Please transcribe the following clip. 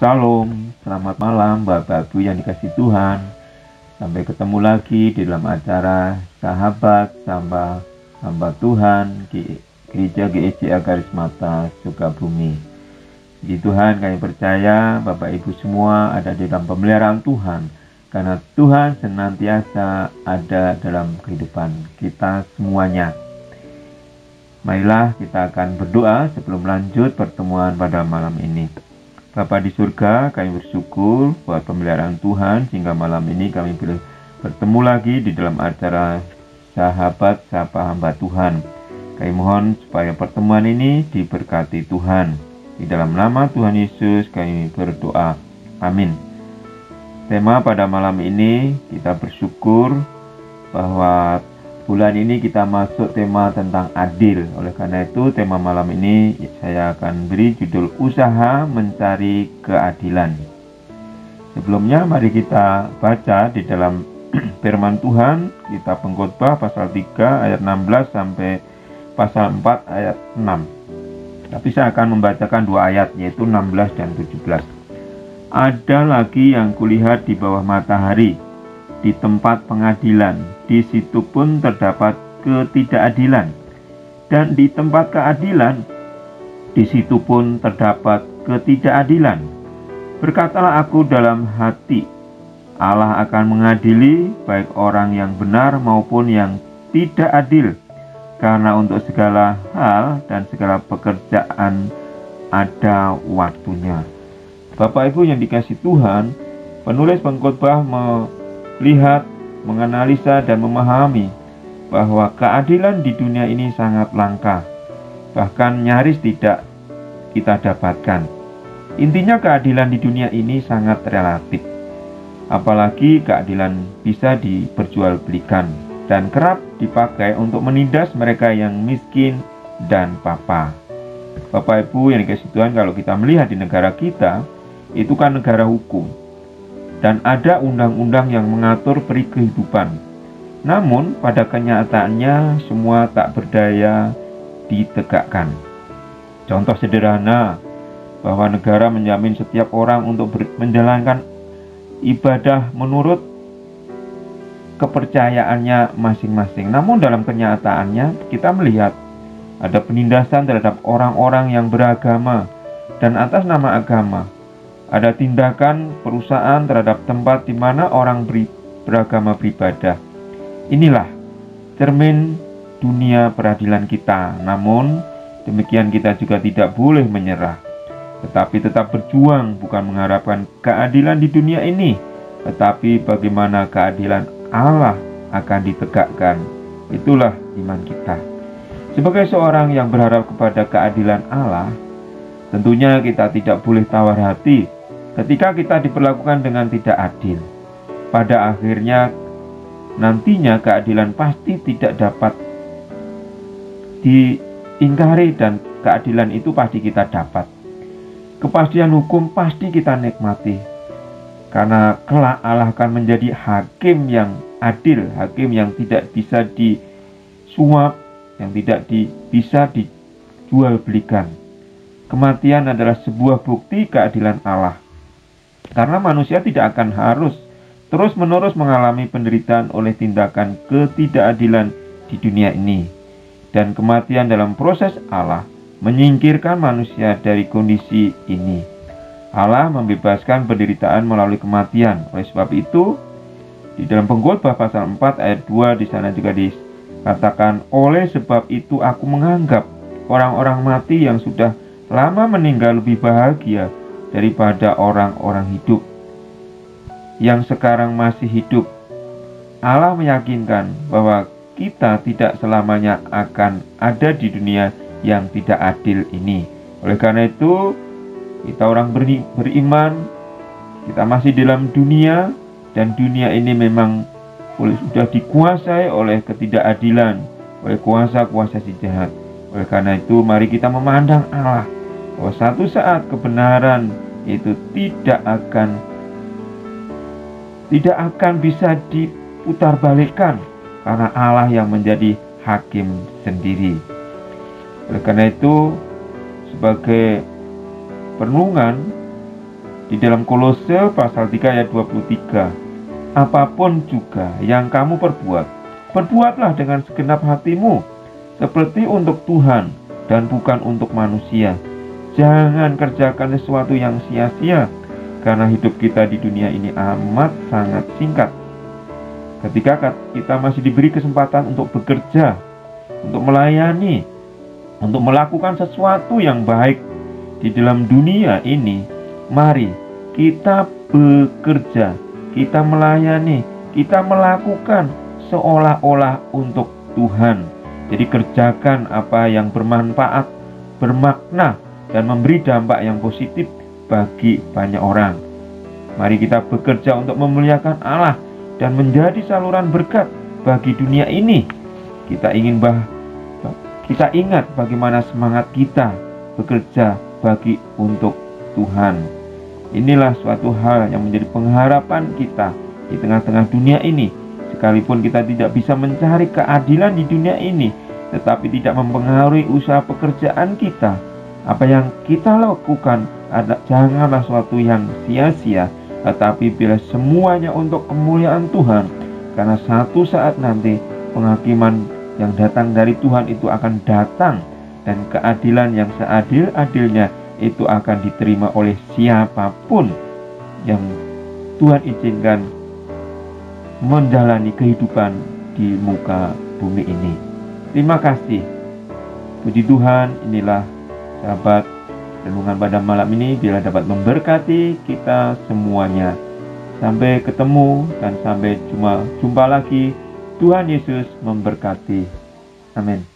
Shalom, selamat malam Bapak Ibu yang dikasihi Tuhan. Sampai ketemu lagi di dalam acara Sahabat Samba Hamba Tuhan Gereja GECA Karismata Sukabumi. Di Tuhan kami percaya Bapak Ibu semua ada di dalam pemeliharaan Tuhan, karena Tuhan senantiasa ada dalam kehidupan kita semuanya. Marilah kita akan berdoa sebelum lanjut pertemuan pada malam ini. Bapa di surga, kami bersyukur buat pemeliharaan Tuhan sehingga malam ini kami boleh bertemu lagi di dalam acara Sahabat Sapa Hamba Tuhan. Kami mohon supaya pertemuan ini diberkati Tuhan. Di dalam nama Tuhan Yesus kami berdoa. Amin. Tema pada malam ini kita bersyukur bahwa bulan ini kita masuk tema tentang adil. Oleh karena itu tema malam ini saya akan beri judul Usaha Mencari Keadilan. Sebelumnya mari kita baca di dalam firman Tuhan, kitab Pengkhotbah pasal 3 ayat 16 sampai pasal 4 ayat 6. Tapi saya akan membacakan dua ayat, yaitu 16 dan 17. Ada lagi yang kulihat di bawah matahari, di tempat pengadilan, di situ pun terdapat ketidakadilan, dan di tempat keadilan, di situ pun terdapat ketidakadilan. Berkatalah aku dalam hati, Allah akan mengadili baik orang yang benar maupun yang tidak adil, karena untuk segala hal dan segala pekerjaan ada waktunya. Bapak Ibu yang dikasihi Tuhan, penulis Pengkhotbah melihat, menganalisa dan memahami bahwa keadilan di dunia ini sangat langka, bahkan nyaris tidak kita dapatkan. Intinya keadilan di dunia ini sangat relatif, apalagi keadilan bisa diperjualbelikan dan kerap dipakai untuk menindas mereka yang miskin dan papa. Bapak Ibu yang dikasihi Tuhan, kalau kita melihat di negara kita, itu kan negara hukum, dan ada undang-undang yang mengatur peri kehidupan. Namun pada kenyataannya semua tak berdaya ditegakkan. Contoh sederhana, bahwa negara menjamin setiap orang untuk menjalankan ibadah menurut kepercayaannya masing-masing. Namun dalam kenyataannya kita melihat ada penindasan terhadap orang-orang yang beragama dan atas nama agama. Ada tindakan perusahaan terhadap tempat di mana orang beragama beribadah. Inilah cermin dunia peradilan kita. Namun demikian kita juga tidak boleh menyerah, tetapi tetap berjuang, bukan mengharapkan keadilan di dunia ini, tetapi bagaimana keadilan Allah akan ditegakkan. Itulah iman kita. Sebagai seorang yang berharap kepada keadilan Allah, tentunya kita tidak boleh tawar hati ketika kita diperlakukan dengan tidak adil. Pada akhirnya nantinya keadilan pasti tidak dapat diingkari dan keadilan itu pasti kita dapat. Kepastian hukum pasti kita nikmati, karena kelak Allah akan menjadi hakim yang adil, hakim yang tidak bisa disuap, yang tidak bisa dijual belikan. Kematian adalah sebuah bukti keadilan Allah, karena manusia tidak akan harus terus-menerus mengalami penderitaan oleh tindakan ketidakadilan di dunia ini. Dan kematian dalam proses Allah menyingkirkan manusia dari kondisi ini. Allah membebaskan penderitaan melalui kematian. Oleh sebab itu, di dalam Pengkhotbah pasal 4 ayat 2 di sana juga dikatakan, oleh sebab itu aku menganggap orang-orang mati yang sudah lama meninggal lebih bahagia daripada orang-orang hidup yang sekarang masih hidup. Allah meyakinkan bahwa kita tidak selamanya akan ada di dunia yang tidak adil ini. Oleh karena itu, kita orang beriman, kita masih dalam dunia, dan dunia ini memang sudah dikuasai oleh ketidakadilan, oleh kuasa-kuasa si jahat. Oleh karena itu, mari kita memandang Allah, bahwa satu saat kebenaran itu tidak akan bisa diputarbalikkan, karena Allah yang menjadi hakim sendiri. Oleh karena itu, sebagai perenungan Di dalam Kolose pasal 3 ayat 23, apapun juga yang kamu perbuat, perbuatlah dengan segenap hatimu, seperti untuk Tuhan dan bukan untuk manusia. Jangan kerjakan sesuatu yang sia-sia, karena hidup kita di dunia ini amat sangat singkat. Ketika kita masih diberi kesempatan untuk bekerja, untuk melayani, untuk melakukan sesuatu yang baik di dalam dunia ini, mari kita bekerja, kita melayani, kita melakukan seolah-olah untuk Tuhan. Jadi kerjakan apa yang bermanfaat, bermakna, dan memberi dampak yang positif bagi banyak orang. Mari kita bekerja untuk memuliakan Allah dan menjadi saluran berkat bagi dunia ini. Kita ingat bagaimana semangat kita bekerja bagi untuk Tuhan. Inilah suatu hal yang menjadi pengharapan kita di tengah-tengah dunia ini. Sekalipun kita tidak bisa mencari keadilan di dunia ini, tetapi tidak mempengaruhi usaha pekerjaan kita. Apa yang kita lakukan janganlah suatu yang sia-sia, tetapi bila semuanya untuk kemuliaan Tuhan. Karena satu saat nanti penghakiman yang datang dari Tuhan itu akan datang, dan keadilan yang seadil-adilnya itu akan diterima oleh siapapun yang Tuhan izinkan menjalani kehidupan di muka bumi ini. Terima kasih. Puji Tuhan, inilah sahabat renungan pada malam ini, bila dapat memberkati kita semuanya. Sampai ketemu dan sampai jumpa lagi. Tuhan Yesus memberkati. Amin.